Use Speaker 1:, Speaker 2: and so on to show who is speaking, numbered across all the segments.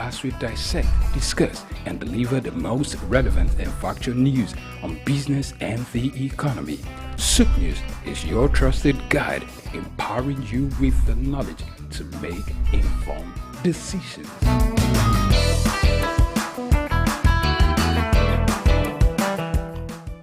Speaker 1: as we dissect, discuss, and deliver the most relevant and factual news on business and the economy. Souk News is your trusted guide, empowering you with the knowledge to make informed decisions.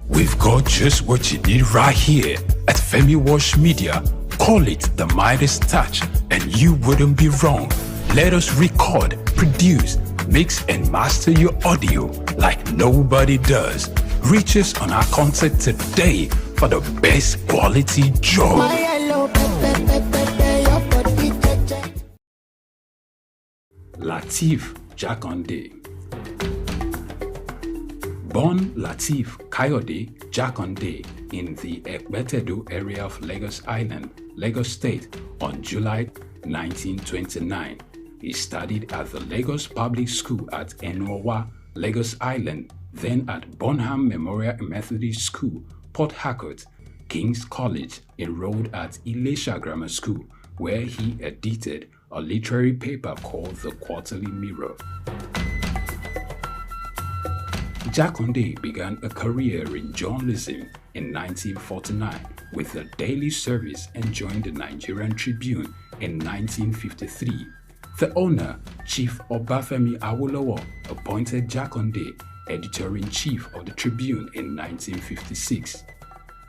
Speaker 1: We've got just what you need right here at Femi Wash Media. Call it the Midas Touch, and you wouldn't be wrong. Let us record, produce, mix, and master your audio like nobody does. Reach us on our contact today for the best quality job. Lateef Jakande. Born Lateef Kayode Jakande in the Ekpetedo area of Lagos Island, Lagos State on July 1929. He studied at the Lagos Public School at Enowa, Lagos Island, then at Bonham Memorial Methodist School, Port Harcourt, King's College, enrolled at Ilesha Grammar School, where he edited a literary paper called The Quarterly Mirror. Jakande began a career in journalism in 1949 with a daily service and joined the Nigerian Tribune in 1953. The owner, Chief Obafemi Awolowo, appointed Jakande editor-in-chief of the Tribune in 1956.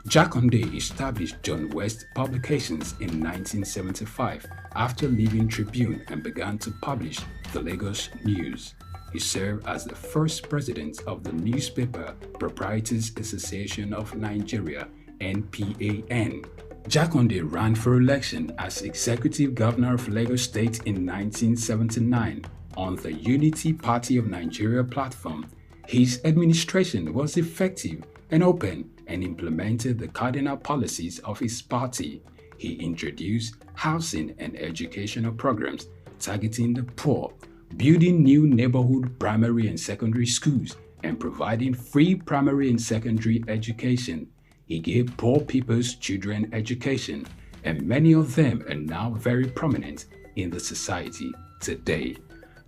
Speaker 1: Jakande established John West Publications in 1975 after leaving Tribune and began to publish the Lagos News. He served as the first president of the Newspaper Proprietors Association of Nigeria, NPAN. Jakande ran for election as executive governor of Lagos State in 1979 on the Unity Party of Nigeria platform. His administration was effective and open and implemented the cardinal policies of his party. He introduced housing and educational programs targeting the poor, building new neighborhood primary and secondary schools, and providing free primary and secondary education. He gave poor people's children education, and many of them are now very prominent in the society today.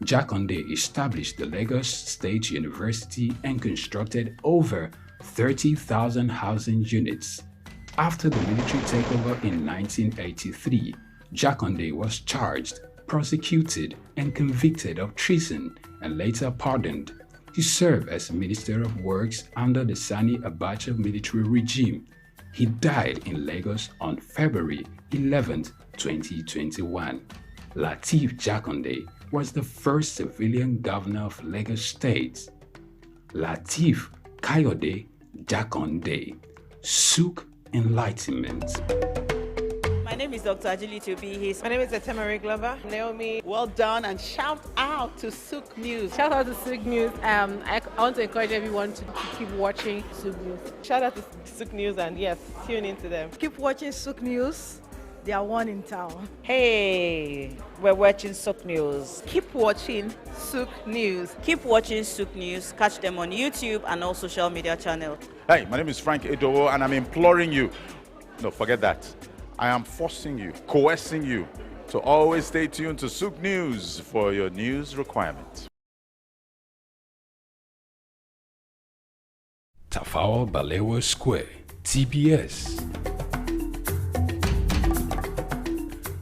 Speaker 1: Jakande established the Lagos State University and constructed over 30,000 housing units. After the military takeover in 1983, Jakande was charged, prosecuted, and convicted of treason and later pardoned. He served as Minister of Works under the Sani Abacha military regime. He died in Lagos on February 11, 2021. Lateef Jakande was the first civilian governor of Lagos State. Lateef Kayode Jakande. Souk Enlightenment.
Speaker 2: My name is Dr. Agility Obi.
Speaker 3: My name is Etemere Glover.
Speaker 2: Naomi, well done, and shout out to Souk News.
Speaker 3: Shout out to Souk News. I want to encourage everyone to keep watching Souk News.
Speaker 2: Shout out to Souk News, and yes, tune into them.
Speaker 4: Keep watching Souk News. They are one in town.
Speaker 2: Hey, we're watching Souk News.
Speaker 3: Keep watching Souk News.
Speaker 2: Keep watching Souk News. Catch them on YouTube and all social media channels.
Speaker 5: Hey, my name is Frank Edowo, and I'm imploring you. No, forget that. I am forcing you, coercing you to always stay tuned to Souk News for your news requirements.
Speaker 1: Tafawa Balewa Square, TBS.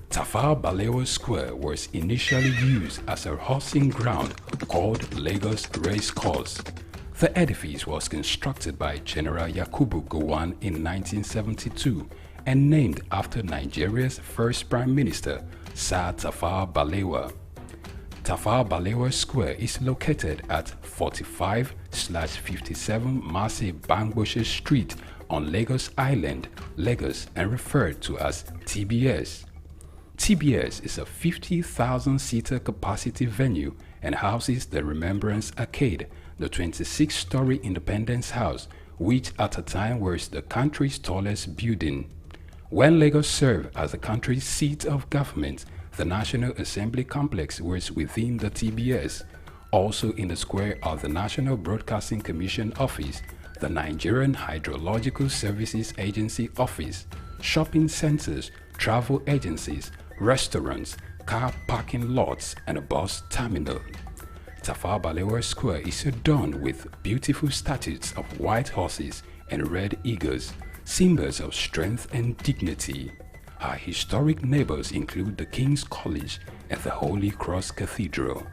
Speaker 1: Tafawa Balewa Square was initially used as a horsing ground called Lagos Race Course. The edifice was constructed by General Yakubu Gowon in 1972 and named after Nigeria's first Prime Minister, Sir Tafawa Balewa. Tafawa Balewa Square is located at 45/57 Marse Bangboshe Street on Lagos Island, Lagos, and referred to as TBS. TBS is a 50,000-seater capacity venue and houses the Remembrance Arcade, the 26-story Independence House, which at a time was the country's tallest building. When Lagos served as the country's seat of government, the National Assembly Complex was within the TBS. Also in the square are the National Broadcasting Commission Office, the Nigerian Hydrological Services Agency Office, shopping centers, travel agencies, restaurants, car parking lots, and a bus terminal. Tafawa Balewa Square is adorned with beautiful statues of white horses and red eagles, symbols of strength and dignity. Our historic neighbors include the King's College and the Holy Cross Cathedral.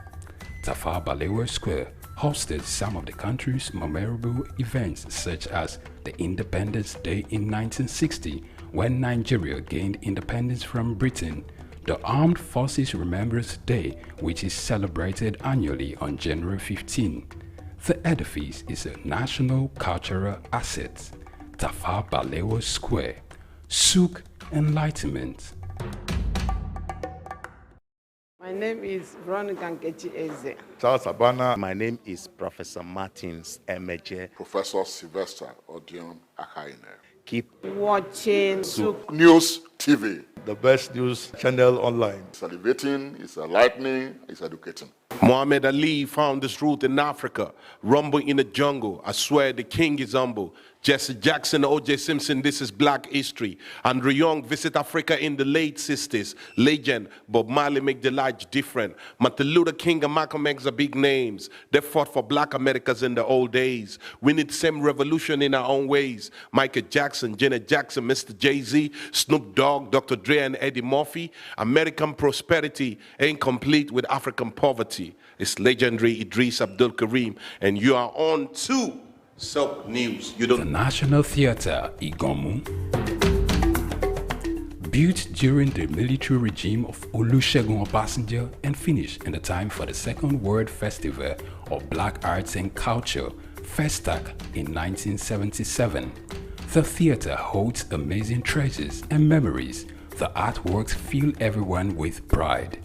Speaker 1: Tafawa Balewa Square hosted some of the country's memorable events, such as the Independence Day in 1960, when Nigeria gained independence from Britain, the Armed Forces Remembrance Day, which is celebrated annually on January 15. The edifice is a national cultural asset. Tafawa Balewa Square. Souk Enlightenment.
Speaker 6: My name is Veronica Nkechi Eze.
Speaker 7: Charles Abana. My name is Professor Martins Emeje.
Speaker 8: Professor Sylvester Odion Akaine.
Speaker 6: Keep watching Souk
Speaker 8: News TV.
Speaker 7: The best news channel online.
Speaker 8: It's elevating, it's enlightening, it's educating.
Speaker 9: Muhammad Ali found this route in Africa. Rumble in the jungle. I swear the king is humble. Jesse Jackson, O.J. Simpson, this is black history. Andrew Young visit Africa in the late 60s. Legend, Bob Marley make the light different. Martin Luther King and Malcolm X are big names. They fought for black Americans in the old days. We need the same revolution in our own ways. Michael Jackson, Janet Jackson, Mr. Jay-Z, Snoop Dogg, Dr. Dre and Eddie Murphy. American prosperity ain't complete with African poverty. It's legendary Idris Abdul Karim, and you are on to Souk News.
Speaker 1: The National Theatre, Igomu, built during the military regime of Olusegun Obasanjo and finished in the time for the Second World Festival of Black Arts and Culture, FESTAC, in 1977. The theatre holds amazing treasures and memories. The artworks fill everyone with pride.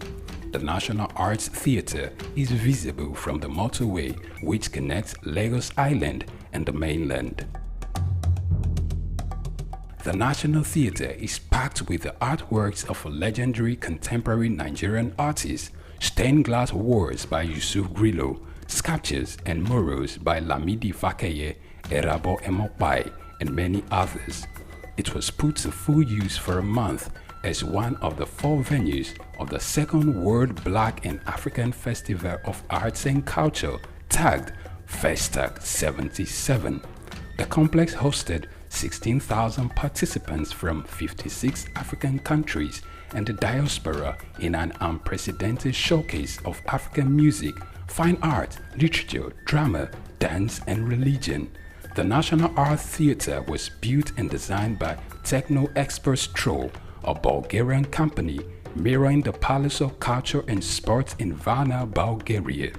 Speaker 1: The National Arts Theatre is visible from the motorway which connects Lagos Island and the mainland. The National Theatre is packed with the artworks of legendary contemporary Nigerian artists, stained glass walls by Yusuf Grillo, sculptures and murals by Lamidi Fakeye, Erabo Emopai, and many others. It was put to full use for a month as one of the 4 venues of the Second World Black and African Festival of Arts and Culture, tagged FESTAC 77. The complex hosted 16,000 participants from 56 African countries and the diaspora in an unprecedented showcase of African music, fine art, literature, drama, dance, and religion. The National Art Theatre was built and designed by Techno Experts Troll, a Bulgarian company mirroring the Palace of Culture and Sports in Varna, Bulgaria.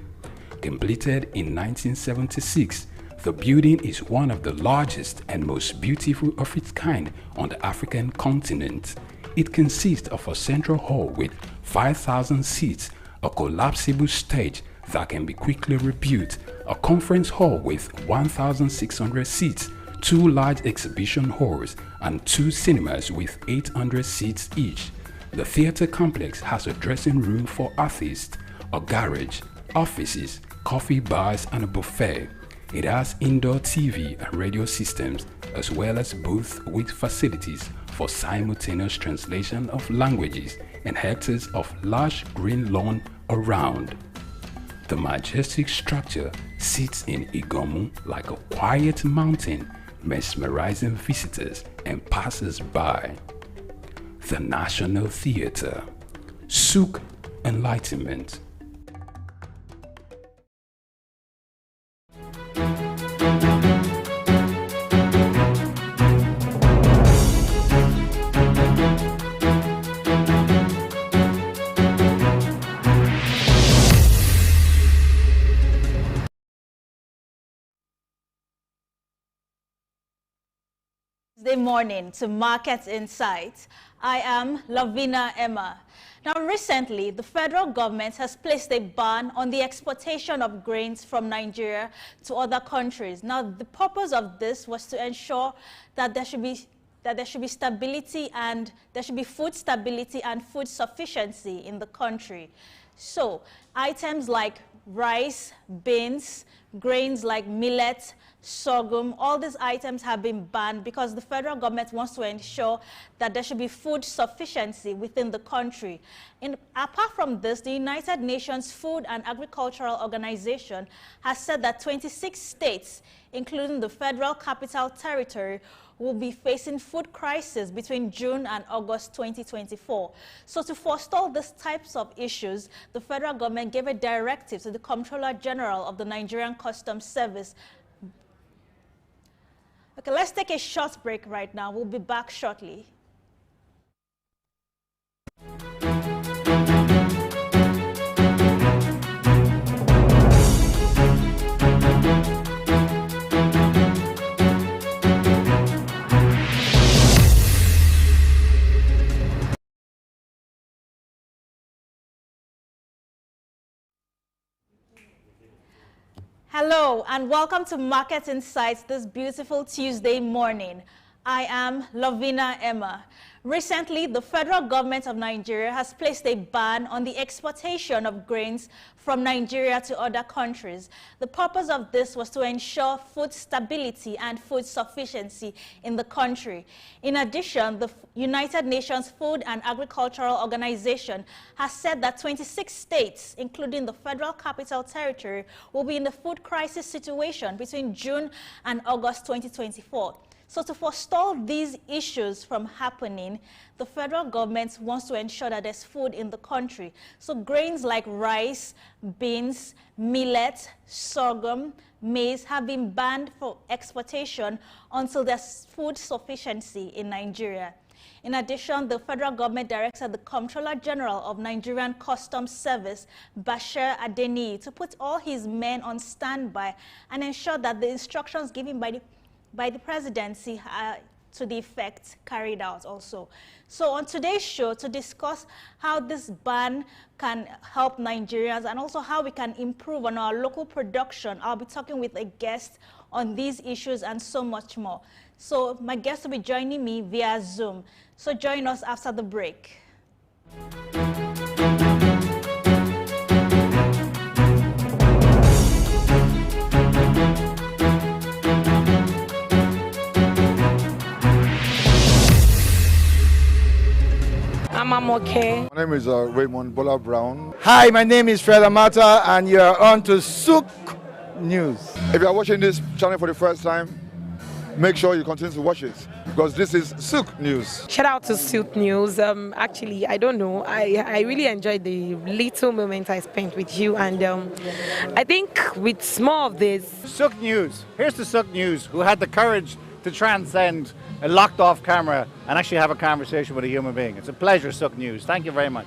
Speaker 1: Completed in 1976, the building is one of the largest and most beautiful of its kind on the African continent. It consists of a central hall with 5,000 seats, a collapsible stage that can be quickly rebuilt, a conference hall with 1,600 seats, 2 large exhibition halls, and 2 cinemas with 800 seats each. The theater complex has a dressing room for artists, a garage, offices, coffee bars, and a buffet. It has indoor TV and radio systems, as well as booths with facilities for simultaneous translation of languages and hectares of lush green lawn around. The majestic structure sits in Igomu like a quiet mountain, mesmerizing visitors and passers-by. The National Theatre. Souk Enlightenment.
Speaker 10: Tuesday morning to Market Insights. I am Lavina Emma. Now, recently, the federal government has placed a ban on the exportation of grains from Nigeria to other countries. Now, the purpose of this was to ensure that there should be stability, and there should be food stability and food sufficiency in the country. So, items like rice, beans, grains like millet, sorghum. All these items have been banned because the federal government wants to ensure that there should be food sufficiency within the country. Apart from this, the United Nations Food and Agricultural Organization has said that 26 states, including the Federal Capital Territory, will be facing food crisis between June and August 2024. So to forestall these types of issues, the federal government gave a directive to the Comptroller General of the Nigerian Customs Service. Okay, let's take a short break right now. We'll be back shortly. Hello and welcome to Market Insights this beautiful Tuesday morning. I am Lovina Emma. Recently, the federal government of Nigeria has placed a ban on the exportation of grains from Nigeria to other countries. The purpose of this was to ensure food stability and food sufficiency in the country. In addition, the United Nations Food and Agricultural Organization has said that 26 states, including the Federal Capital Territory, will be in the food crisis situation between June and August 2024. So to forestall these issues from happening, the federal government wants to ensure that there's food in the country. So grains like rice, beans, millet, sorghum, maize have been banned for exportation until there's food sufficiency in Nigeria. In addition, the federal government directed the Comptroller General of Nigerian Customs Service, Bashir Adeniyi, to put all his men on standby and ensure that the instructions given by the presidency to the effect carried out also. So on today's show, to discuss how this ban can help Nigerians and also how we can improve on our local production, I'll be talking with a guest on these issues and so much more. So my guest will be joining me via Zoom. So join us after the break.
Speaker 3: I'm okay.
Speaker 11: My name is Raymond Bola Brown.
Speaker 12: Hi, my name is Fred Amata, and you're on to Souk News.
Speaker 11: If you are watching this channel for the first time, make sure you continue to watch it because this is Souk News.
Speaker 3: Shout out to Souk News. Actually, I don't know. I really enjoyed the little moment I spent with you, and I think with more of this.
Speaker 12: Souk News. Here's the Souk News, who had the courage to transcend a locked-off camera and actually have a conversation with a human being. It's a pleasure, Souk News. Thank you very much.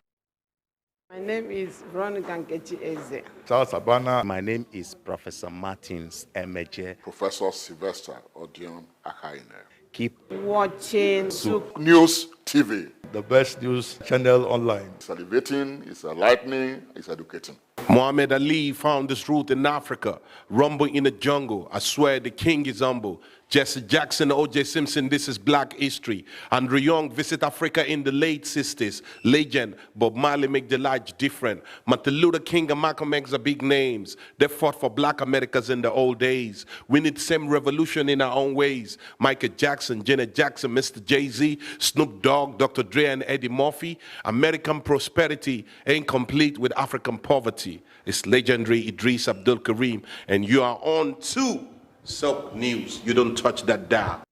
Speaker 6: My name is Eze.
Speaker 8: Charles Abana.
Speaker 7: My name is Professor Martins Emeje.
Speaker 8: Professor Sylvester Odion Akaine.
Speaker 7: Keep
Speaker 6: watching
Speaker 8: Souk News TV.
Speaker 13: The best news channel online.
Speaker 8: It's elevating, it's enlightening, it's educating.
Speaker 9: Muhammad Ali found his root in Africa, rumble in the jungle. I swear the king is humble. Jesse Jackson, O.J. Simpson, this is black history. Andrew Young visit Africa in the late 60s. Legend, Bob Marley make the life different. Martin Luther King and Malcolm X are big names. They fought for black Americans in the old days. We need same revolution in our own ways. Michael Jackson, Janet Jackson, Mr. Jay-Z, Snoop Dogg, Dr. Dre and Eddie Murphy. American prosperity ain't complete with African poverty. It's legendary Idris Abdul Karim, and you are on to Souk News. You don't touch that dial.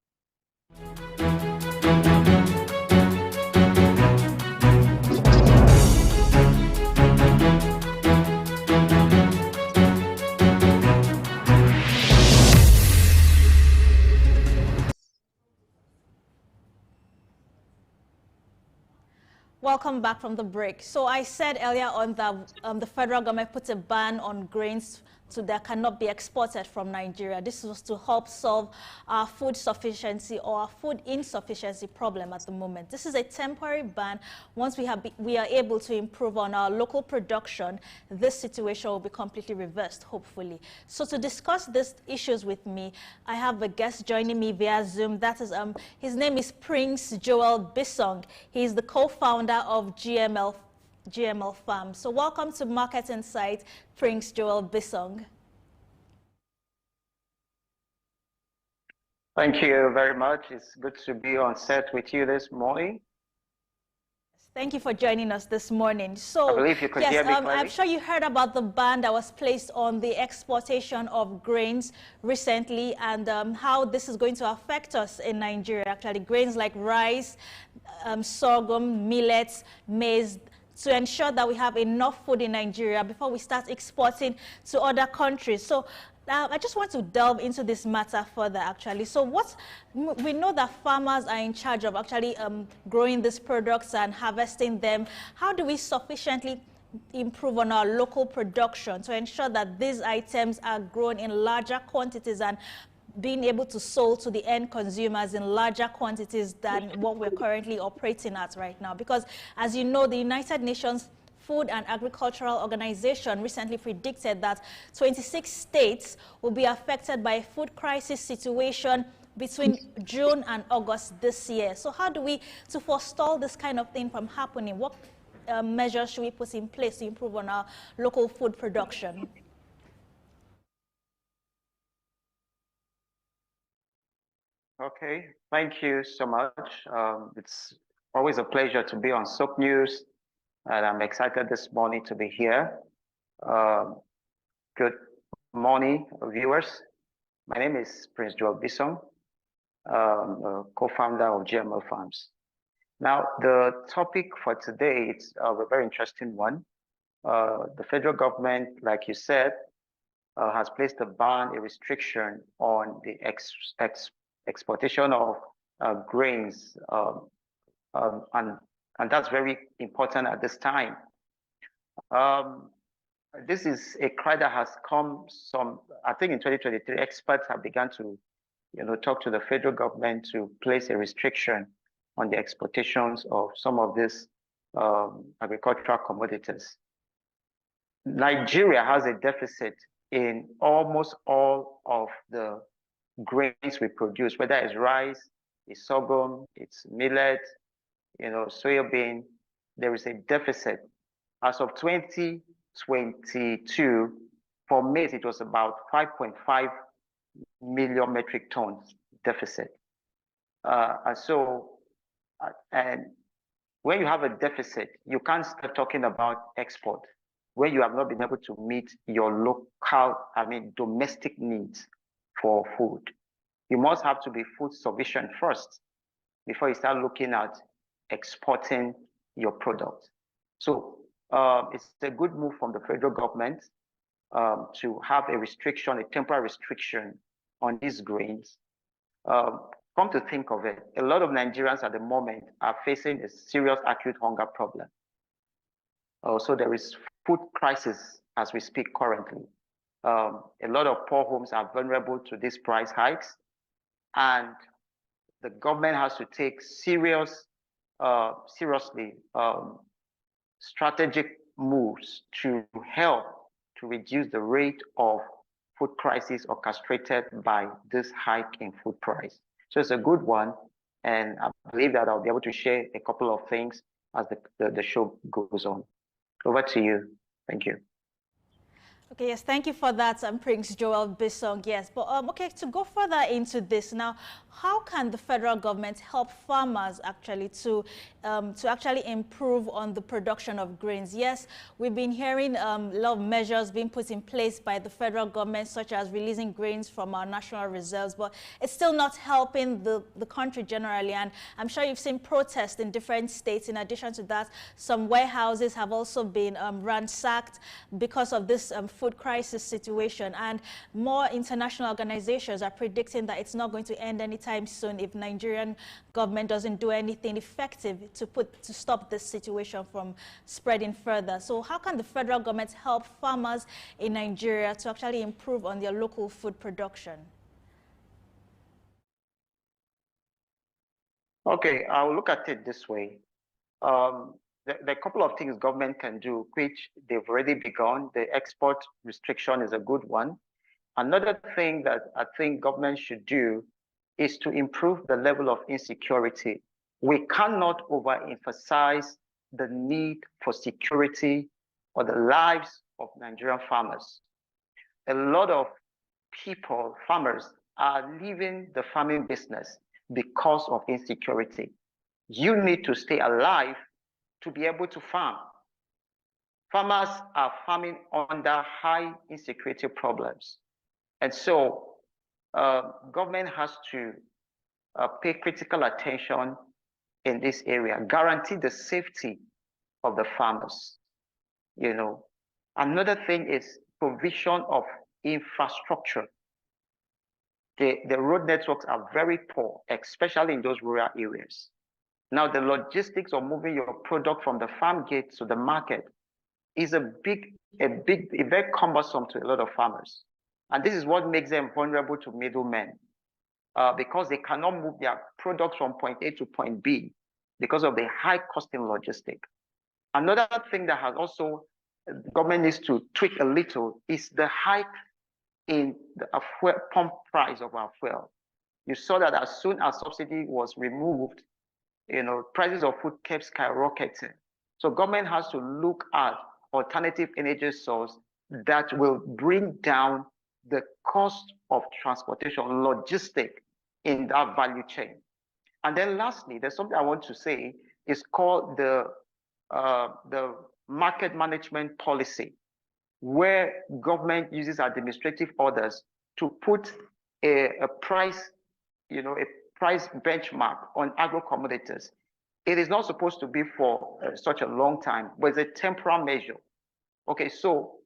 Speaker 10: Welcome back from the break. So I said earlier on that the federal government put a ban on grains so that cannot be exported from Nigeria. This was to help solve our food sufficiency or our food insufficiency problem at the moment. This is a temporary ban. Once we are able to improve on our local production, this situation will be completely reversed, hopefully. So to discuss these issues with me, I have a guest joining me via Zoom. That is, his name is Prince Joel Bisong. He is the co-founder of GML Farm. So welcome to Market Insight, Prince Joel Bisong.
Speaker 14: Thank you very much. It's good to be on set with you this morning.
Speaker 10: Thank you for joining us this morning. So,
Speaker 14: I believe you could hear me clearly.
Speaker 10: I'm sure you heard about the ban that was placed on the exportation of grains recently, and how this is going to affect us in Nigeria. Actually, grains like rice, sorghum, millets, maize, to ensure that we have enough food in Nigeria before we start exporting to other countries. So I just want to delve into this matter further, actually. So we know that farmers are in charge of actually growing these products and harvesting them. How do we sufficiently improve on our local production to ensure that these items are grown in larger quantities and being able to sold to the end consumers in larger quantities than what we're currently operating at right now? Because, as you know, the United Nations Food and Agricultural Organization recently predicted that 26 states will be affected by a food crisis situation between June and August this year. So how do we, to forestall this kind of thing from happening, what measures should we put in place to improve on our local food production?
Speaker 14: Okay, thank you so much. It's always a pleasure to be on Soap News, and I'm excited this morning to be here. Good morning, viewers. My name is Prince Joel Bisson, co-founder of GMO Farms. Now, the topic for today is a very interesting one. The federal government, like you said, has placed a ban, a restriction on the exportation of grains, and that's very important at this time. This is a cry that has come I think in 2023, experts have begun to, talk to the federal government to place a restriction on the exportations of some of these agricultural commodities. Nigeria has a deficit in almost all of the grains we produce, whether it's rice, it's sorghum, it's millet, soybean. There is a deficit. As of 2022, for maize, it was about 5.5 million metric tons deficit. And when you have a deficit, you can't start talking about export when you have not been able to meet your local, domestic needs for food. You must have to be food sufficient first before you start looking at exporting your product. So it's a good move from the federal government to have a restriction, a temporary restriction on these grains. Come to think of it, a lot of Nigerians at the moment are facing a serious acute hunger problem. So there is food crisis as we speak currently. A lot of poor homes are vulnerable to these price hikes, and the government has to take seriously strategic moves to help to reduce the rate of food crisis orchestrated by this hike in food price. So it's a good one, and I believe that I'll be able to share a couple of things as the show goes on. Over to you. Thank you.
Speaker 10: Okay, yes, thank you for that, Prince Joel Bisson. Yes, but okay, to go further into this now, how can the federal government help farmers actually to actually improve on the production of grains? Yes, we've been hearing a lot of measures being put in place by the federal government, such as releasing grains from our national reserves, but it's still not helping the country generally. And I'm sure you've seen protests in different states. In addition to that, some warehouses have also been ransacked because of this food crisis situation, and more international organizations are predicting that it's not going to end anytime soon if Nigerian government doesn't do anything effective to stop this situation from spreading further. So how can the federal government help farmers in Nigeria to actually improve on their local food production?
Speaker 14: Okay, I'll look at it this way. There are a couple of things government can do, which they've already begun. The export restriction is a good one. Another thing that I think government should do is to improve the level of insecurity. We cannot overemphasize the need for security or the lives of Nigerian farmers. A lot of people, farmers, are leaving the farming business because of insecurity. You need to stay alive to be able to farm. Farmers are farming under high insecurity problems. And so government has to pay critical attention in this area, guarantee the safety of the farmers. You know, another thing is provision of infrastructure. The road networks are very poor, especially in those rural areas. Now, the logistics of moving your product from the farm gate to the market is very cumbersome to a lot of farmers. And this is what makes them vulnerable to middlemen, because they cannot move their products from point A to point B because of the high cost in logistics. Another thing that has also government needs to tweak a little is the hike in the fuel pump price of our fuel. You saw that as soon as subsidy was removed, prices of food kept skyrocketing. So government has to look at alternative energy source that will bring down the cost of transportation, logistic in that value chain. And then lastly, there's something I want to say is called the market management policy, where government uses administrative orders to put a price, a price benchmark on agro commodities. It is not supposed to be for such a long time, but it's a temporal measure. Okay, so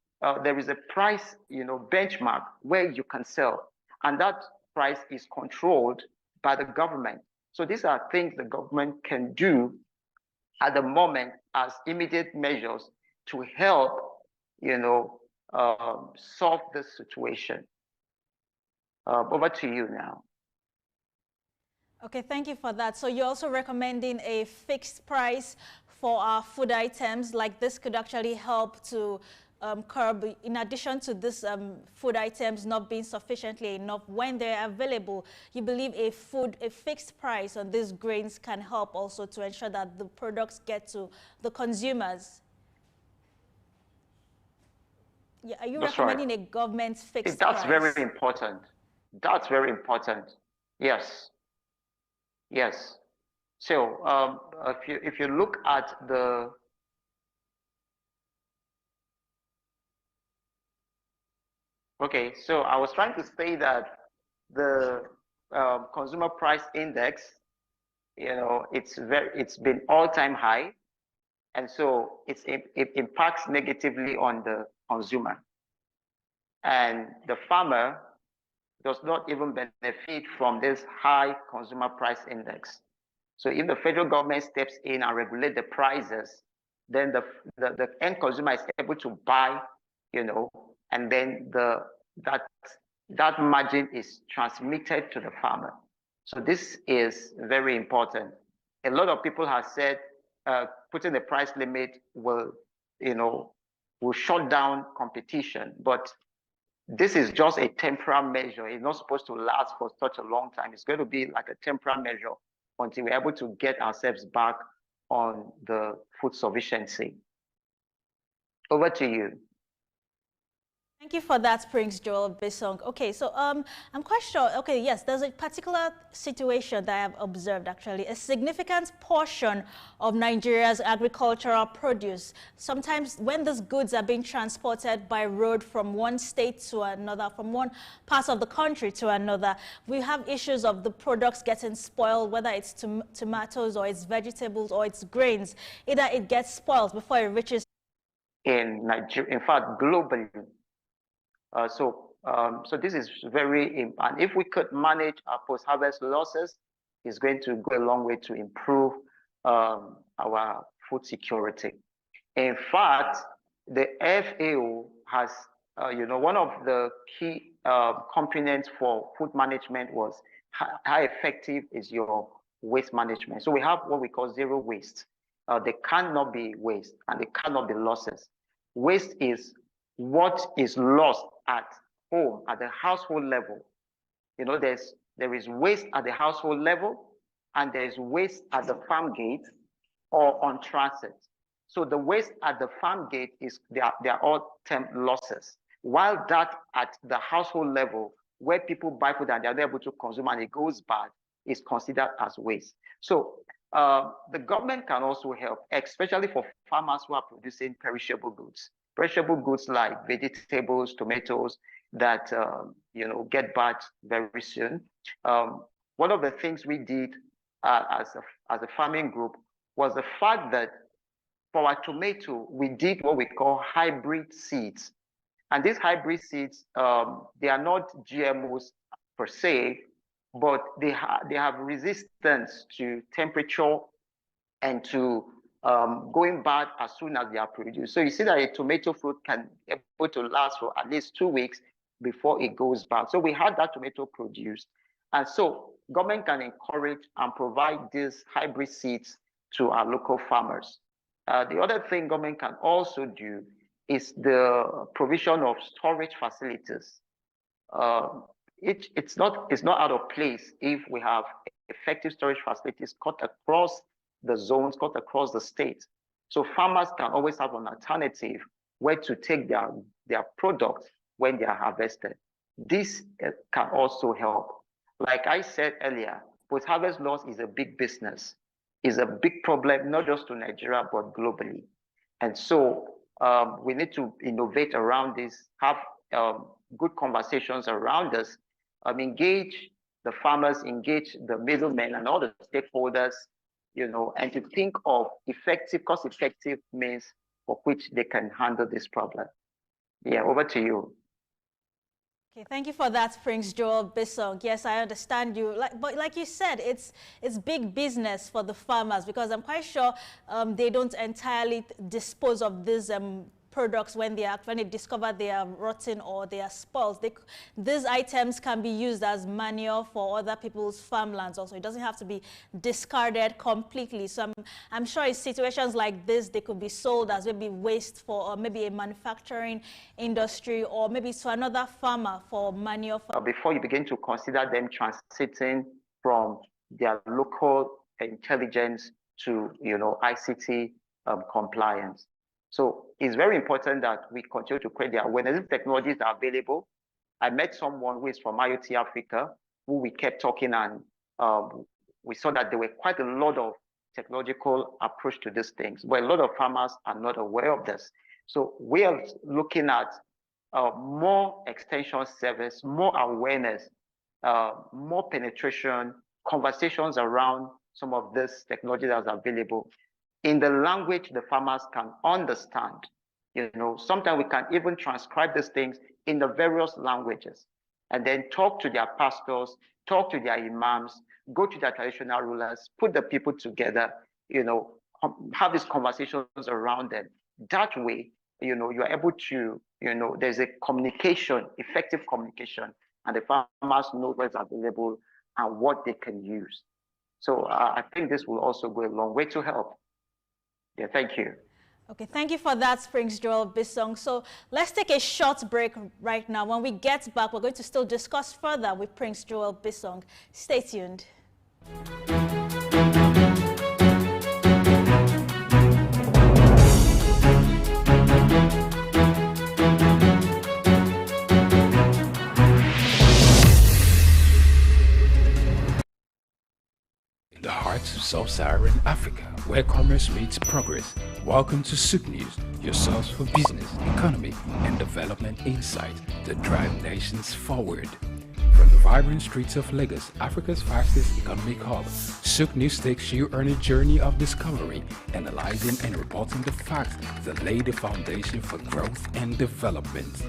Speaker 14: there is a price, benchmark where you can sell, and that price is controlled by the government. So these are things the government can do at the moment as immediate measures to help, solve this situation. Over to you now.
Speaker 10: Okay, thank you for that. So you're also recommending a fixed price for our food items, like this could actually help to curb, in addition to this food items not being sufficiently enough when they're available. You believe a fixed price on these grains can help also to ensure that the products get to the consumers? Yeah, are you recommending a government fixed price?
Speaker 14: That's very important. That's very important. Yes. Yes. So if you look at the okay, so I was trying to say that the consumer price index, it's been all-time high, and so it impacts negatively on the consumer, and the farmer does not even benefit from this high consumer price index. So if the federal government steps in and regulate the prices, then the end consumer is able to buy, and then that margin is transmitted to the farmer. So this is very important. A lot of people have said putting the price limit will shut down competition, but this is just a temporary measure. It's not supposed to last for such a long time. It's going to be like a temporary measure until we're able to get ourselves back on the food sufficiency. Over to you.
Speaker 10: Thank you for that, Prince Joel Bisong. Okay, so I'm quite sure, okay, yes, there's a particular situation that I have observed, actually. A significant portion of Nigeria's agricultural produce, sometimes when these goods are being transported by road from one state to another, from one part of the country to another, we have issues of the products getting spoiled, whether it's tomatoes or it's vegetables or it's grains. Either it gets spoiled before it reaches
Speaker 14: in Nigeria, in fact, globally. So this is very important. If we could manage our post-harvest losses, it's going to go a long way to improve our food security. In fact, the FAO has, one of the key components for food management was how effective is your waste management. So we have what we call zero waste. There cannot be waste and there cannot be losses. Waste is what is lost at home, at the household level. There is waste at the household level, and there is waste at the farm gate or on transit. So the waste at the farm gate they are all temp losses, while that at the household level where people buy food and they're not able to consume and it goes bad is considered as waste. So the government can also help, especially for farmers who are producing perishable goods. Perishable goods like vegetables, tomatoes that get bad very soon. One of the things we did as a farming group was the fact that for our tomato, we did what we call hybrid seeds. And these hybrid seeds, they are not GMOs per se, but they have resistance to temperature and to going bad as soon as they are produced. So you see that a tomato fruit can be able to last for at least 2 weeks before it goes bad. So we had that tomato produced. And so government can encourage and provide these hybrid seeds to our local farmers. The other thing government can also do is the provision of storage facilities. It's not out of place if we have effective storage facilities cut across the zones, cut across the state. So farmers can always have an alternative where to take their products when they are harvested. This can also help. Like I said earlier, post-harvest loss is a big business, is a big problem, not just to Nigeria, but globally. And so we need to innovate around this, have good conversations around this, engage the farmers, engage the middlemen and all the stakeholders, and to think of cost-effective means for which they can handle this problem. Yeah, over to you.
Speaker 10: Okay, thank you for that, Prince Joel Bissong. Yes, I understand you. But like you said, it's big business for the farmers because I'm quite sure they don't entirely dispose of these products when they discover they are rotten or they are spoiled. These items can be used as manure for other people's farmlands also. It doesn't have to be discarded completely. So I'm sure in situations like this, they could be sold as maybe waste for maybe a manufacturing industry or maybe to another farmer for manure.
Speaker 14: Before you begin to consider them transiting from their local intelligence to ICT compliance. So it's very important that we continue to create the awareness. These technologies are available. I met someone who is from IoT Africa, who we kept talking, and we saw that there were quite a lot of technological approach to these things, but a lot of farmers are not aware of this. So we are looking at more extension service, more awareness, more penetration, conversations around some of this technology that's available in the language the farmers can understand. Sometimes we can even transcribe these things in the various languages and then talk to their pastors, talk to their imams, go to their traditional rulers, put the people together, have these conversations around them. That way, you are able to, there's a communication, effective communication, and the farmers know what's available and what they can use. So I think this will also go a long way to help. Yeah, thank you.
Speaker 10: Okay, thank you for that, Prince Joel Bissong. So let's take a short break right now. When we get back, we're going to still discuss further with Prince Joel Bissong. Stay tuned.
Speaker 1: The heart of sub-Saharan Africa, where commerce meets progress. Welcome to Souk News, your source for business, economy, and development insight that drive nations forward. From the vibrant streets of Lagos, Africa's fastest economic hub, Souk News takes you on a journey of discovery, analyzing and reporting the facts that lay the foundation for growth and development.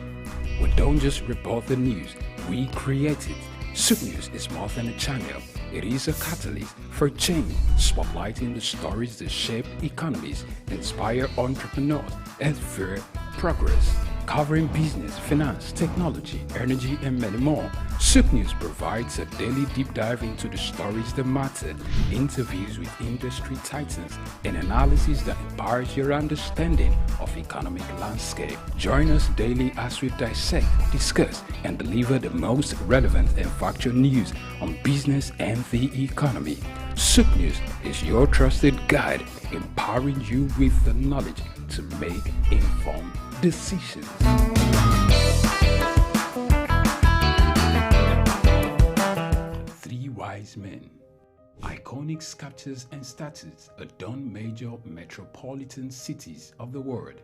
Speaker 1: We don't just report the news, we create it. Souk News is more than a channel. It is a catalyst for change, spotlighting the stories that shape economies, inspire entrepreneurs, and fuel progress. Covering business, finance, technology, energy, and many more, Souk News provides a daily deep dive into the stories that matter, interviews with industry titans, and analysis that empowers your understanding of economic landscape. Join us daily as we dissect, discuss, and deliver the most relevant and factual news on business and the economy. Souk News is your trusted guide, empowering you with the knowledge to make informed decisions. men. Iconic sculptures and statues adorn major metropolitan cities of the world.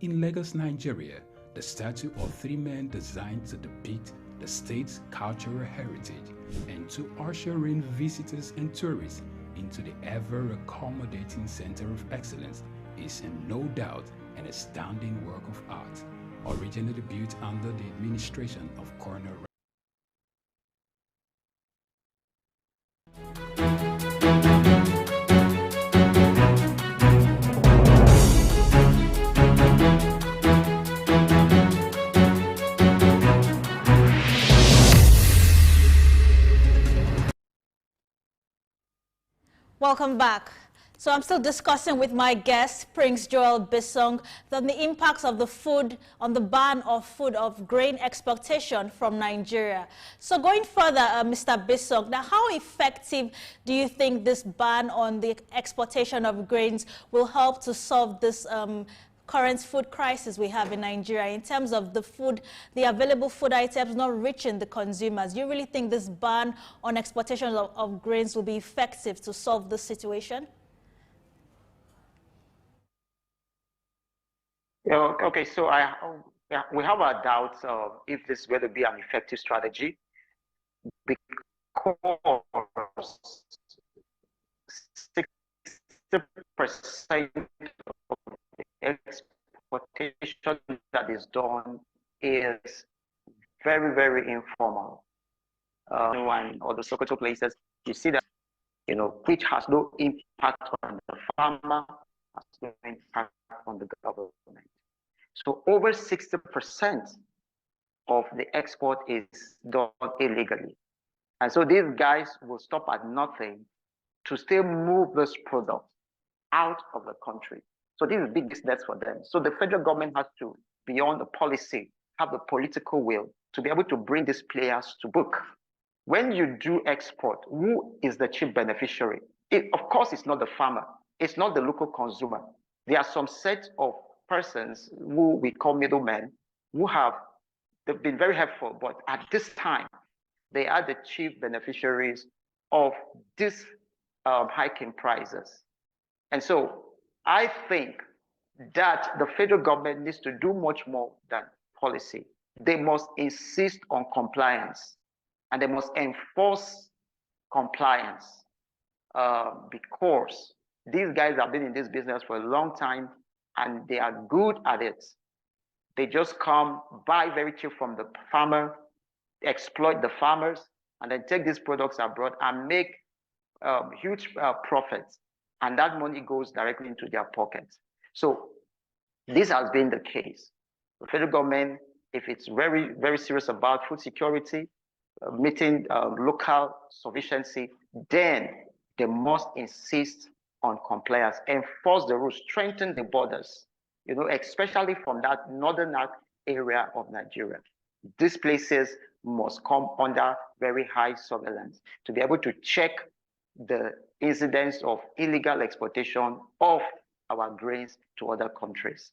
Speaker 1: In Lagos, Nigeria, the statue of three men designed to depict the state's cultural heritage and to usher in visitors and tourists into the ever-accommodating center of excellence is no doubt an astounding work of art, originally built under the administration of Colonel.
Speaker 10: Welcome back. So I'm still discussing with my guest, Prince Joel Bisong, on the impacts of the ban of grain exportation from Nigeria. So going further, Mr. Bisong, now how effective do you think this ban on the exportation of grains will help to solve this current food crisis we have in Nigeria in terms of the available food items not reaching the consumers? Do you really think this ban on exportation of grains will be effective to solve this situation?
Speaker 14: Okay, so we have our doubts if this is going to be an effective strategy, because 60% of the exportation that is done is very, very informal. And all the Sokoto places, you see that, which has no impact on the farmer, has no impact on the government. So over 60% of the export is done illegally. And so these guys will stop at nothing to still move this product out of the country. So this is big business for them. So the federal government has to, beyond the policy, have the political will to be able to bring these players to book. When you do export, who is the chief beneficiary? Of course, it's not the farmer. It's not the local consumer. There are some set of persons who we call middlemen they've been very helpful, but at this time, they are the chief beneficiaries of this hiking prices. And so I think that the federal government needs to do much more than policy. They must insist on compliance, and they must enforce compliance because these guys have been in this business for a long time and they are good at it. They just come, buy very cheap from the farmer, exploit the farmers, and then take these products abroad and make huge profits. And that money goes directly into their pockets. So this has been the case. The federal government, if it's very, very serious about food security, meeting local sufficiency, then they must insist on compliance, enforce the rules, strengthen the borders, especially from that northern area of Nigeria. These places must come under very high surveillance to be able to check the incidence of illegal exportation of our grains to other countries.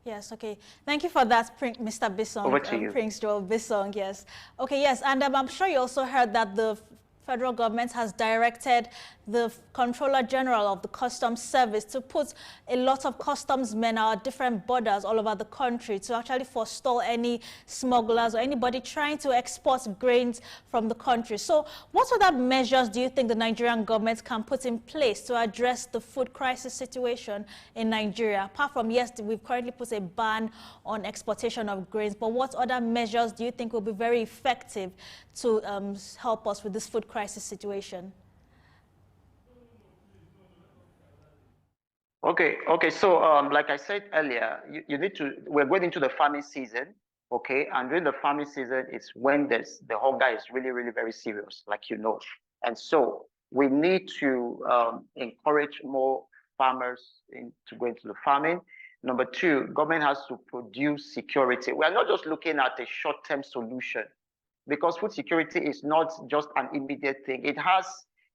Speaker 10: Yes, okay. Thank you for that, Mr. Bisong.
Speaker 14: Over to you.
Speaker 10: Prince Joel Bisong, yes. Okay, yes, and I'm sure you also heard that the federal government has directed the Controller General of the Customs Service to put a lot of customs men at different borders all over the country to actually forestall any smugglers or anybody trying to export grains from the country. So what other measures do you think the Nigerian government can put in place to address the food crisis situation in Nigeria? Apart from, yes, we've currently put a ban on exportation of grains, but what other measures do you think will be very effective to help us with this food crisis situation?
Speaker 14: Okay. So, like I said earlier, we're going into the farming season, okay? And during the farming season, it's when the hunger is really, really very serious, like you know. And so we need to encourage more farmers to go into the farming. Number two, government has to produce security. We are not just looking at a short-term solution, because food security is not just an immediate thing. It has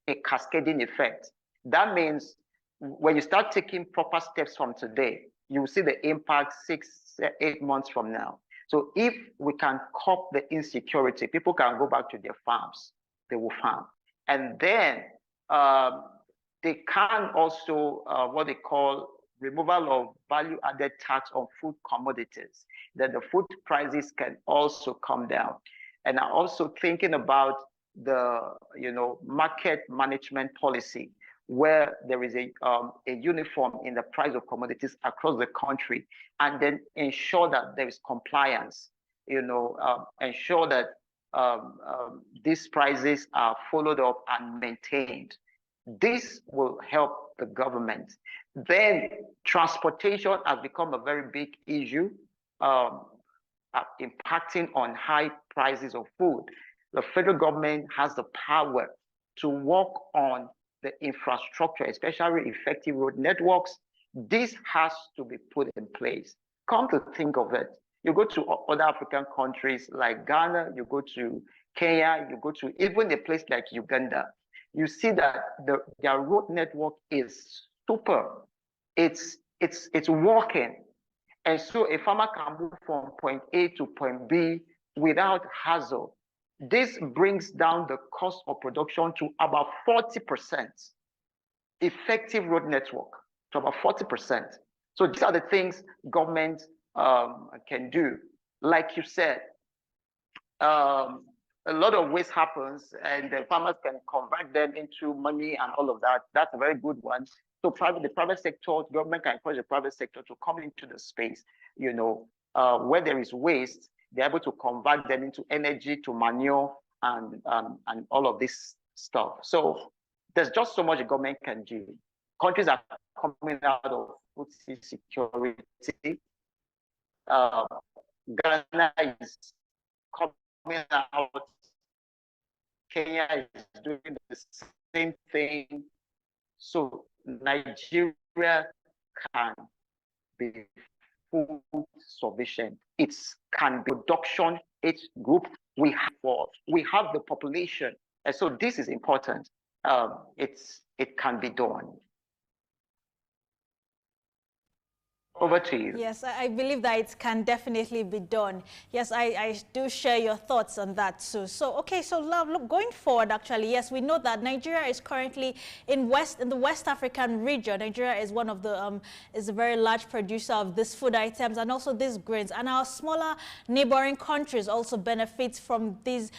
Speaker 14: a cascading effect. That means when you start taking proper steps from today, you will see the impact 6-8 months from now. So if we can curb the insecurity, people can go back to their farms. they will farm. And then they can also, what they call removal of value-added tax on food commodities, that the food prices can also come down. And I'm also thinking about the, market management policy, where there is a uniform in the price of commodities across the country, and then ensure that there is compliance, ensure that these prices are followed up and maintained. This will help the government. Then transportation has become a very big issue, impacting on high prices of food. The federal government has the power to work on the infrastructure, especially effective road networks. This has to be put in place. Come to think of it, you go to other African countries like Ghana, you go to Kenya, you go to even a place like Uganda, you see that their road network is super. It's working. And so a farmer can move from point A to point B without hassle. This brings down the cost of production to about 40%. Effective road network to about 40%. So these are the things government can do. Like you said, a lot of waste happens, and the farmers can convert them into money and all of that. That's a very good one. So the private sector, government can encourage the private sector to come into the space, where there is waste, they're able to convert them into energy, to manure, and all of this stuff. So there's just so much the government can do. Countries are coming out of food security. Ghana is coming out. Kenya is doing the same thing. So Nigeria can be food sufficient. It can be production. It's group we have the population, and so this is important. It can be done. Over to you.
Speaker 10: Yes, I believe that it can definitely be done. Yes, I do share your thoughts on that too. So, okay, so look, going forward, actually, yes, we know that Nigeria is currently in the West African region. Nigeria is one of the, is a very large producer of these food items and also these grains. And our smaller neighboring countries also benefit from these,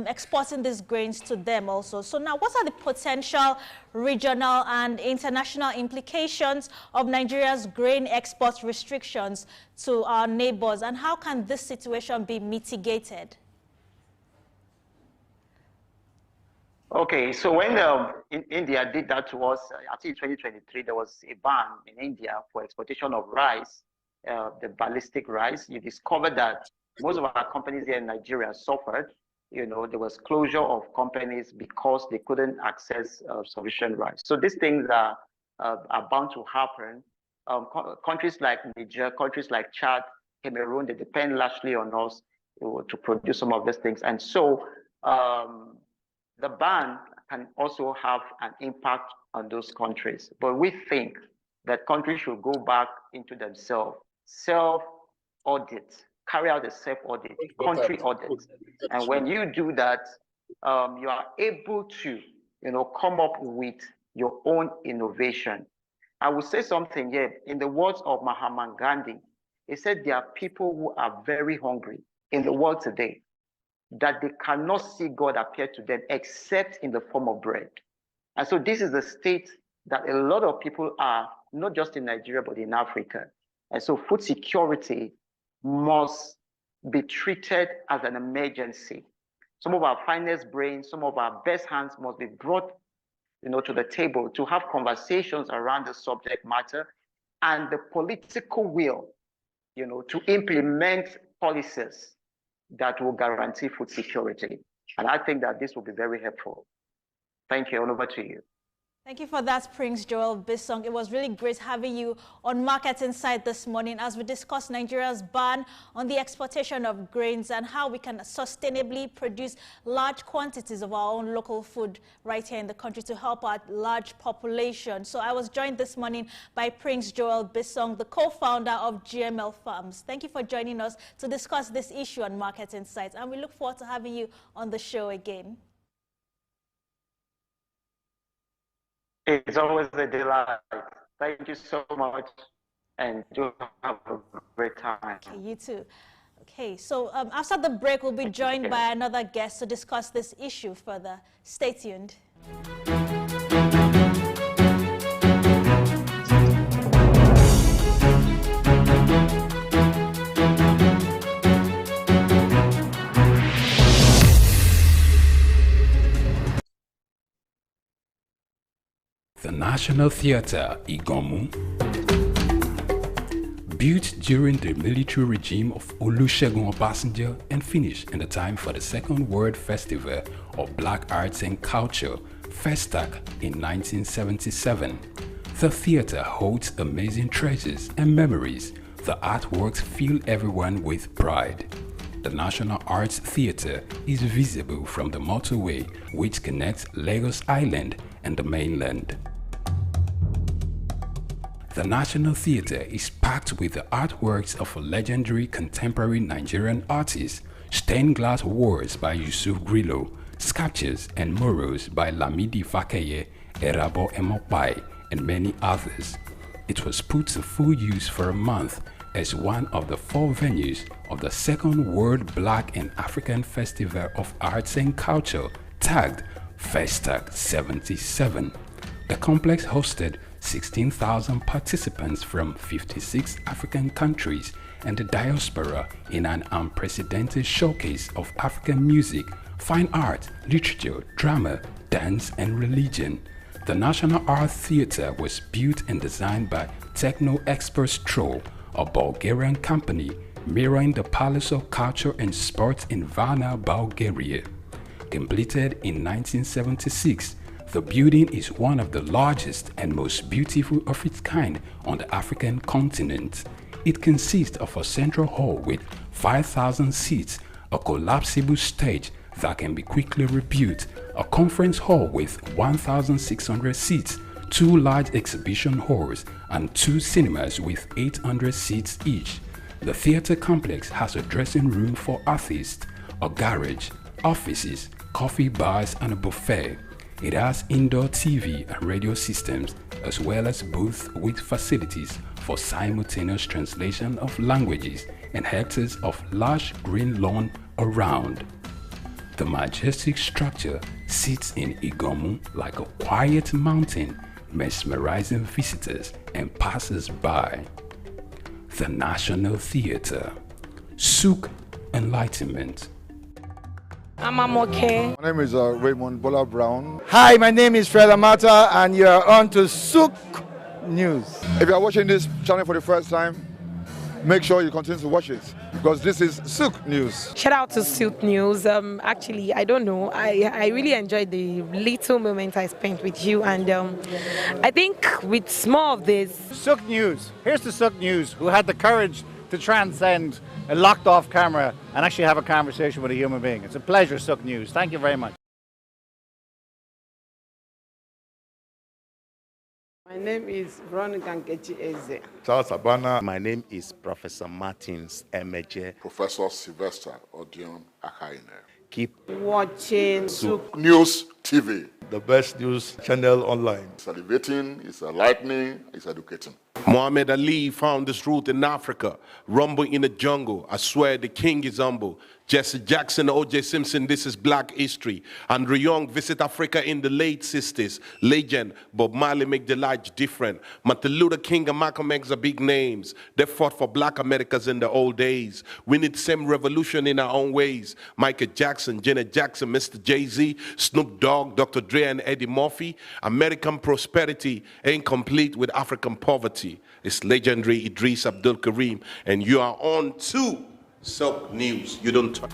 Speaker 10: exporting these grains to them also. So now, what are the potential regional and international implications of Nigeria's grain export restrictions to our neighbors, and how can this situation be mitigated?
Speaker 14: Okay, so when India did that to us, I think in 2023, there was a ban in India for exportation of rice, the ballistic rice. You discovered that most of our companies here in Nigeria suffered. There was closure of companies because they couldn't access sufficient rice. So these things are bound to happen. Countries like Niger, countries like Chad, Cameroon, they depend largely on us to produce some of these things. And so the ban can also have an impact on those countries. But we think that countries should go back into themselves, self-audit, carry out a self-audit, country audit. And when you do that, you are able to, come up with your own innovation. I will say something here. In the words of Mahatma Gandhi, he said there are people who are very hungry in the world today, that they cannot see God appear to them except in the form of bread. And so this is the state that a lot of people are, not just in Nigeria, but in Africa. And so food security must be treated as an emergency. Some of our finest brains, some of our best hands must be brought to the table to have conversations around the subject matter, and the political will, to implement policies that will guarantee food security. And I think that this will be very helpful. Thank you, and over to you.
Speaker 10: Thank you for that, Prince Joel Bissong. It was really great having you on Market Insight this morning as we discuss Nigeria's ban on the exportation of grains and how we can sustainably produce large quantities of our own local food right here in the country to help our large population. So I was joined this morning by Prince Joel Bissong, the co-founder of GML Farms. Thank you for joining us to discuss this issue on Market Insight, and we look forward to having you on the show again.
Speaker 14: It's always a delight. Thank you so much, and do have a great time.
Speaker 10: Okay, you too. Okay, so after the break, we'll be joined by another guest to discuss this issue further. Stay tuned.
Speaker 1: The National Theatre, Igomu, built during the military regime of Olusegun Obasanjo and finished in the time for the Second World Festival of Black Arts and Culture, FESTAC, in 1977. The theatre holds amazing treasures and memories. The artworks fill everyone with pride. The National Arts Theatre is visible from the motorway which connects Lagos Island and the mainland. The National Theatre is packed with the artworks of legendary contemporary Nigerian artists, stained glass walls by Yusuf Grillo, sculptures and murals by Lamidi Fakeye, Erabo Emopai, and many others. It was put to full use for a month as one of the 4 venues of the Second World Black and African Festival of Arts and Culture, tagged FESTAC 77. The complex hosted 16,000 participants from 56 African countries and the diaspora in an unprecedented showcase of African music, fine art, literature, drama, dance, and religion. The National Art Theatre was built and designed by Techno Expert Stroll, a Bulgarian company mirroring the Palace of Culture and Sports in Varna, Bulgaria. Completed in 1976, the building is one of the largest and most beautiful of its kind on the African continent. It consists of a central hall with 5,000 seats, a collapsible stage that can be quickly rebuilt, a conference hall with 1,600 seats, 2 large exhibition halls, and 2 cinemas with 800 seats each. The theater complex has a dressing room for artists, a garage, offices, coffee bars, and a buffet. It has indoor TV and radio systems, as well as booths with facilities for simultaneous translation of languages and hectares of large green lawn around. The majestic structure sits in Igomu like a quiet mountain, mesmerizing visitors and passers-by. The National Theatre, Souk Enlightenment.
Speaker 3: I'm okay.
Speaker 11: My name is Raymond Bola Brown.
Speaker 13: Hi, my name is Fred Amata, and you're on to Souk News.
Speaker 11: If you are watching this channel for the first time, make sure you continue to watch it because this is Souk News.
Speaker 3: Shout out to Souk News. Actually, I don't know. I really enjoyed the little moment I spent with you, and I think with more of this.
Speaker 12: Souk News. Here's the Souk News who had the courage to transcend a locked off camera and actually have a conversation with a human being. It's a pleasure, Souk News. Thank you very much.
Speaker 6: My name is Ron Gankechi Eze.
Speaker 13: Charles Abana.
Speaker 7: My name is Professor Martins Emeje.
Speaker 8: Professor Sylvester Odion Akaine.
Speaker 7: Keep
Speaker 6: watching
Speaker 8: Souk News TV.
Speaker 13: The best news channel online.
Speaker 8: It's elevating, it's enlightening, it's educating.
Speaker 9: Muhammad Ali found this route in Africa, rumble in the jungle. I swear the king is humble. Jesse Jackson, O.J. Simpson, this is black history. Andrew Young visit Africa in the late 60s. Legend, Bob Marley make the light different. Martin Luther King and Malcolm X are big names. They fought for black Americans in the old days. We need same revolution in our own ways. Michael Jackson, Janet Jackson, Mr. Jay-Z, Snoop Dogg, Dr. Dre and Eddie Murphy. American prosperity ain't complete with African poverty. It's legendary Idris Abdul Karim, and you are on to Souk News. You don't talk.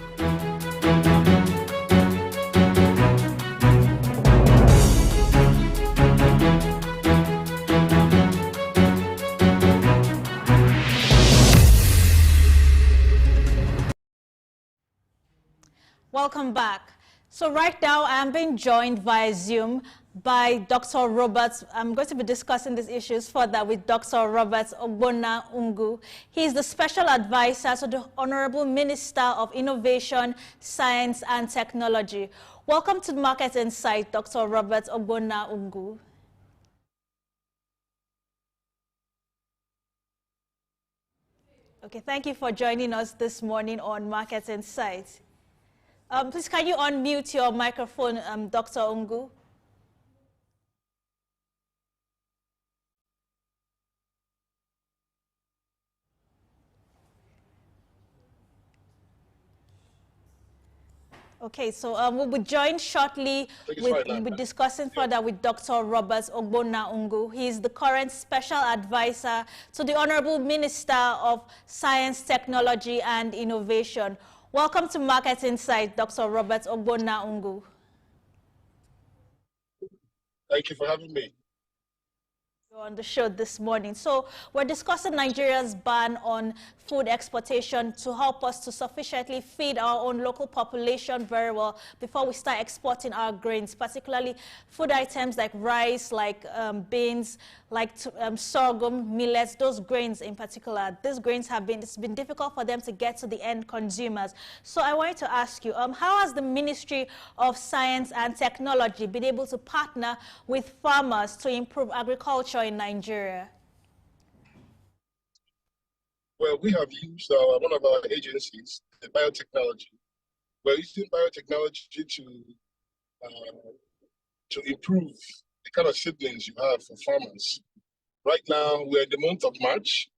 Speaker 10: Welcome back. So right now I am being joined via Zoom by Dr. Roberts. I'm going to be discussing these issues further with Dr. Roberts Ogbonna Ungu. He is the special advisor to the Honorable Minister of Innovation, Science and Technology. Welcome to Market Insight, Dr. Roberts Ogbonna Ungu. Okay, thank you for joining us this morning on Market Insights. Please, can you unmute your microphone, Dr. Ungu? Okay, so we'll be joined shortly. We'll be discussing further with Dr. Robert Ogbonna Ungu. He is the current special advisor to the Honorable Minister of Science, Technology and Innovation. Welcome to Market Insight, Dr. Robert Ogbonna Ungu.
Speaker 15: Thank you for having me
Speaker 10: On the show this morning. So we're discussing Nigeria's ban on food exportation to help us to sufficiently feed our own local population very well before we start exporting our grains, particularly food items like rice, like beans, like sorghum, millets, those grains in particular. These grains it's been difficult for them to get to the end consumers. So I wanted to ask you, how has the Ministry of Science and Technology been able to partner with farmers to improve agriculture in Nigeria?
Speaker 15: Well, we have used one of our agencies, the biotechnology. We're using biotechnology to improve the kind of seedlings you have for farmers. Right now, we're in the month of March.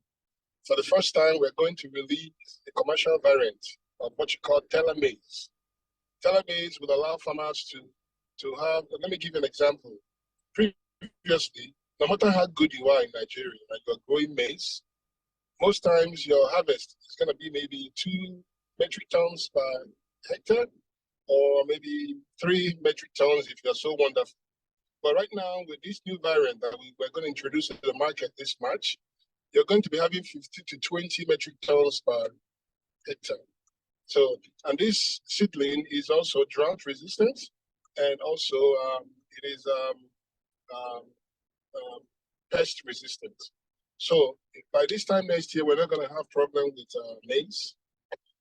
Speaker 15: For the first time, we're going to release a commercial variant of what you call telemaize. Telemaize would allow farmers to have, let me give you an example. Previously, no matter how good you are in Nigeria, and you're growing maize, most times your harvest is going to be maybe 2 metric tons per hectare, or maybe 3 metric tons if you're so wonderful. But right now, with this new variant that we're going to introduce into the market this March, you're going to be having 50 to 20 metric tons per hectare. So, and this seedling is also drought resistant, and also it is pest resistant. So by this time next year, we're not going to have problem with maize.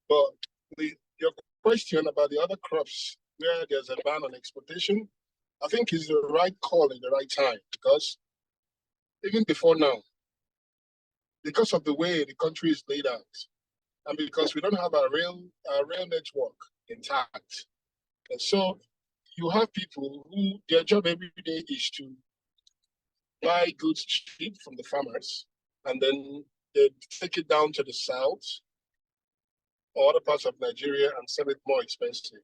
Speaker 15: But your question about the other crops where there's a ban on exportation, I think is the right call in the right time, because even before now, because of the way the country is laid out, and because we don't have a rail network intact, and so you have people who their job every day is to buy goods cheap from the farmers, and then they take it down to the south or other parts of Nigeria and sell it more expensive.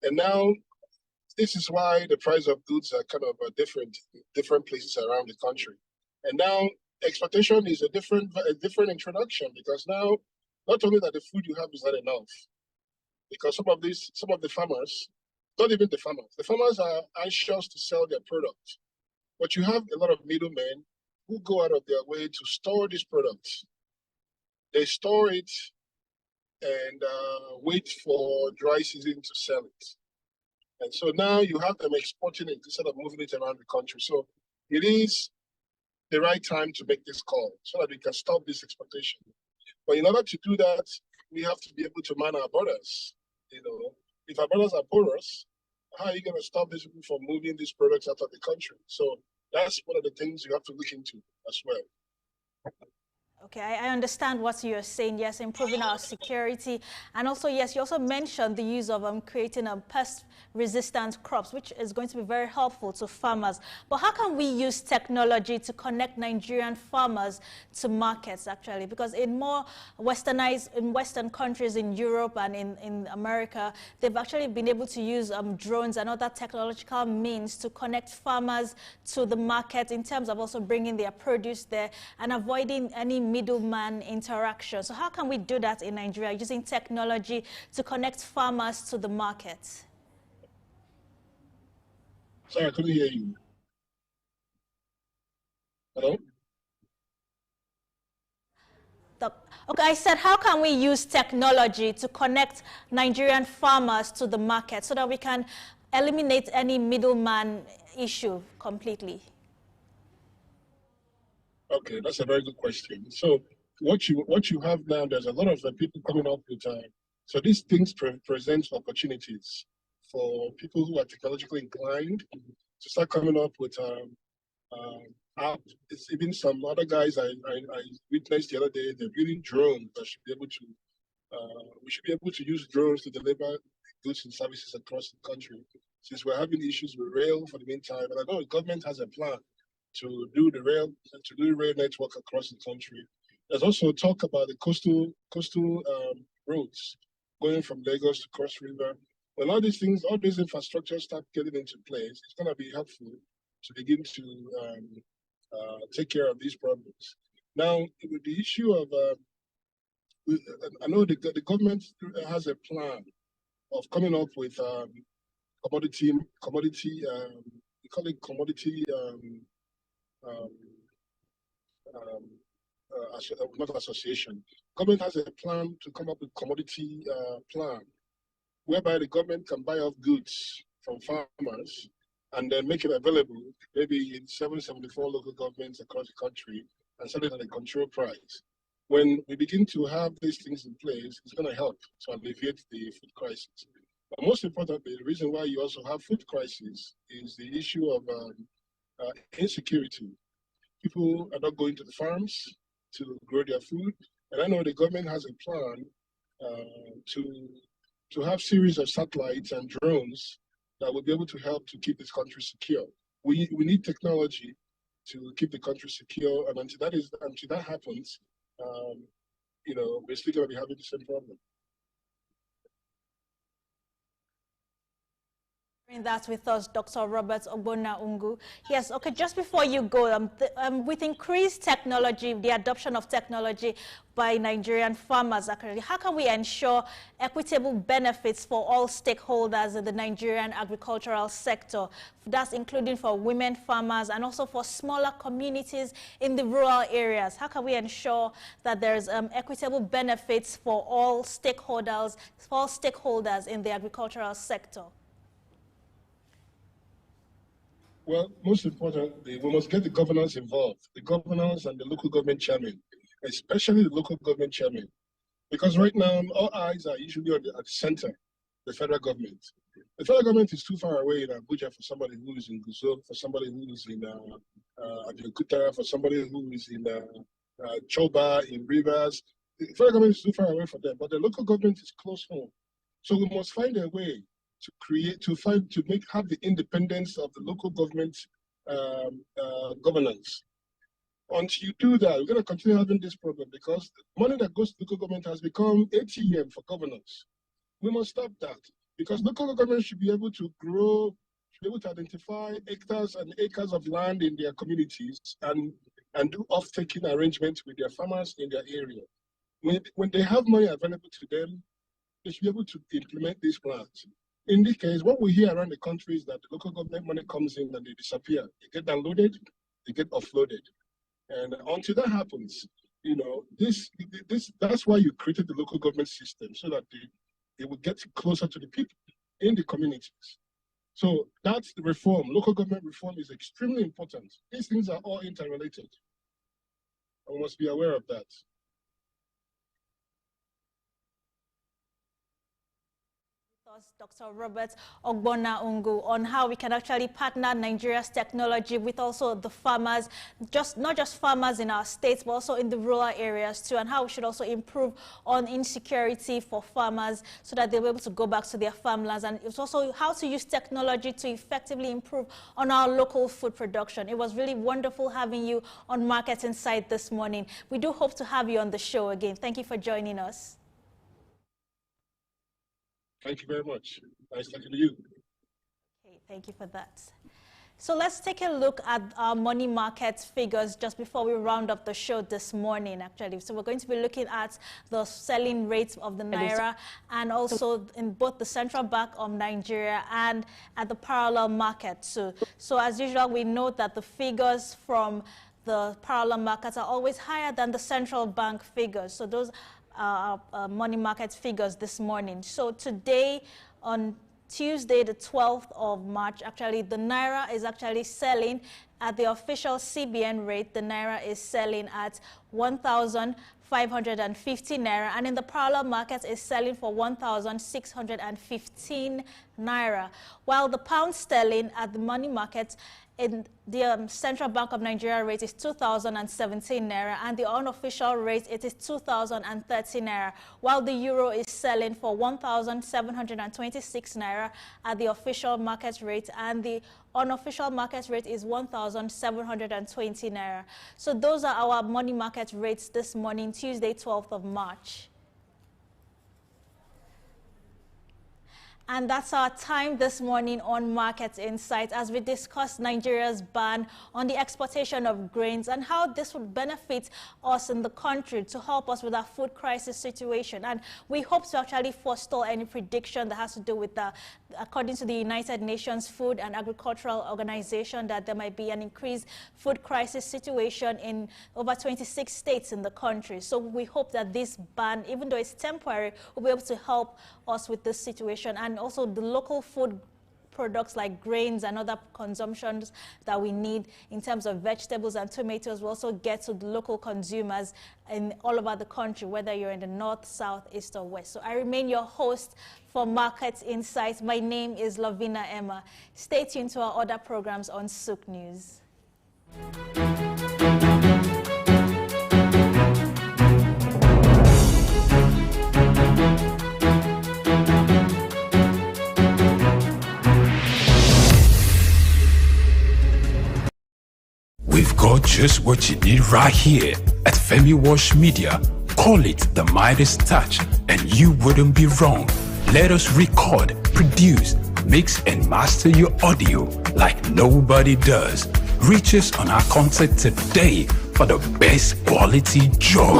Speaker 15: And now, this is why the price of goods are kind of different places around the country. And now, exportation is a different introduction, because now, not only that the food you have is not enough, because some of the farmers, not even the farmers are anxious to sell their product. But you have a lot of middlemen who go out of their way to store these products. They store it and wait for dry season to sell it. And so now you have them exporting it instead of moving it around the country. So it is the right time to make this call so that we can stop this exportation. But in order to do that, we have to be able to man our borders. You know, if our borders are porous, how are you going to stop these people from moving these products out of the country? So that's one of the things you have to look into as well.
Speaker 10: Okay, I understand what you're saying. Yes, improving our security. And also, yes, you also mentioned the use of creating pest-resistant crops, which is going to be very helpful to farmers. But how can we use technology to connect Nigerian farmers to markets, actually? Because in more in Western countries, in Europe and in America, they've actually been able to use drones and other technological means to connect farmers to the market in terms of also bringing their produce there and avoiding any middleman interaction. So how can we do that in Nigeria using technology to connect farmers to the market?
Speaker 15: Sorry, I couldn't hear you. Hello?
Speaker 10: Okay, I said, how can we use technology to connect Nigerian farmers to the market so that we can eliminate any middleman issue completely?
Speaker 15: Okay, that's a very good question. So what you have now, there's a lot of people coming up with, so these things present opportunities for people who are technologically inclined to start coming up with It's even some other guys I witnessed the other day. They're building drones that should be able to. We should be able to use drones to deliver goods and services across the country. Since we're having issues with rail for the meantime, and I know the government has a plan to do the rail network across the country. There's also talk about the coastal roads going from Lagos to Cross River. When all these things, all these infrastructures start getting into place, it's going to be helpful to begin to take care of these problems. Now, with the issue of, I know the government has a plan of coming up with commodity, we call it commodity, not association. Government has a plan to come up with commodity plan, whereby the government can buy off goods from farmers and then make it available, maybe in 774 local governments across the country, and sell it at a controlled price. When we begin to have these things in place, it's going to help to alleviate the food crisis. But most importantly, the reason why you also have food crisis is the issue of insecurity. People are not going to the farms to grow their food, and I know the government has a plan to have series of satellites and drones that will be able to help to keep this country secure. We need technology to keep the country secure, and until that happens, we're still going to be having the same problem.
Speaker 10: That's with us, Dr. Robert Ogbonna-Ungu. Yes, okay, just before you go, with increased technology, the adoption of technology by Nigerian farmers, how can we ensure equitable benefits for all stakeholders in the Nigerian agricultural sector? That's including for women farmers and also for smaller communities in the rural areas. How can we ensure that there's equitable benefits for all stakeholders in the agricultural sector?
Speaker 15: Well, most importantly, we must get the governors involved, the governors and the local government chairman, especially the local government chairman. Because right now, all eyes are usually at the center, the federal government. The federal government is too far away in Abuja for somebody who is in Gusau, for somebody who is in Abeokuta, for somebody who is in Choba, in Rivers. The federal government is too far away for them, but the local government is close home. So we must find a way to have the independence of the local government governance. Until you do that, we're going to continue having this problem because the money that goes to local government has become ATM for governance. We must stop that because local government should be able to grow, should be able to identify hectares and acres of land in their communities and do off-taking arrangements with their farmers in their area. When they have money available to them, they should be able to implement these plans. In this case, what we hear around the country is that the local government money comes in and they disappear. They get downloaded, they get offloaded. And until that happens, that's why you created the local government system, so that they will get closer to the people in the communities. So that's the reform. Local government reform is extremely important. These things are all interrelated. We must be aware of that.
Speaker 10: Dr. Robert Ogbonna-Ungu on how we can actually partner Nigeria's technology with also the farmers, not just farmers in our states, but also in the rural areas too, and how we should also improve on insecurity for farmers so that they'll be able to go back to their farmlands. And it's also how to use technology to effectively improve on our local food production. It was really wonderful having you on Market Insight this morning. We do hope to have you on the show again. Thank you for joining us.
Speaker 15: Thank you very much. Nice talking to you.
Speaker 10: Okay, thank you for that. So let's take a look at our money market figures just before we round up the show this morning, actually. So we're going to be looking at the selling rates of the Naira and also in both the Central Bank of Nigeria and at the parallel market too. So as usual, we note that the figures from the parallel markets are always higher than the central bank figures. So those money market figures this morning. So today, on Tuesday, the 12th of March, actually, the Naira is actually selling at the official CBN rate. The Naira is selling at 1,550 Naira, and in the parallel market is selling for 1,615 Naira, while the pound sterling at the money market In the Central Bank of Nigeria rate is 2,017 naira, and the unofficial rate it is 2,030 naira, while the euro is selling for 1,726 naira at the official market rate, and the unofficial market rate is 1,720 naira. So those are our money market rates this morning, Tuesday, 12th of March. And that's our time this morning on Market Insights as we discuss Nigeria's ban on the exportation of grains and how this would benefit us in the country to help us with our food crisis situation. And we hope to actually forestall any prediction that has to do with according to the United Nations Food and Agricultural Organization, that there might be an increased food crisis situation in over 26 states in the country. So we hope that this ban, even though it's temporary, will be able to help us with this situation, and also the local food products like grains and other consumptions that we need in terms of vegetables and tomatoes will also get to the local consumers in all over the country, whether you're in the north, south, east, or west. So I remain your host for Market Insights. My name is Lavina Emma. Stay tuned to our other programs on Souk News.
Speaker 1: We've got just what you need right here at Femi Wash Media. Call it the Midas Touch and you wouldn't be wrong. Let us record, produce, mix and master your audio like nobody does. Reach us on our contact today for the best quality job.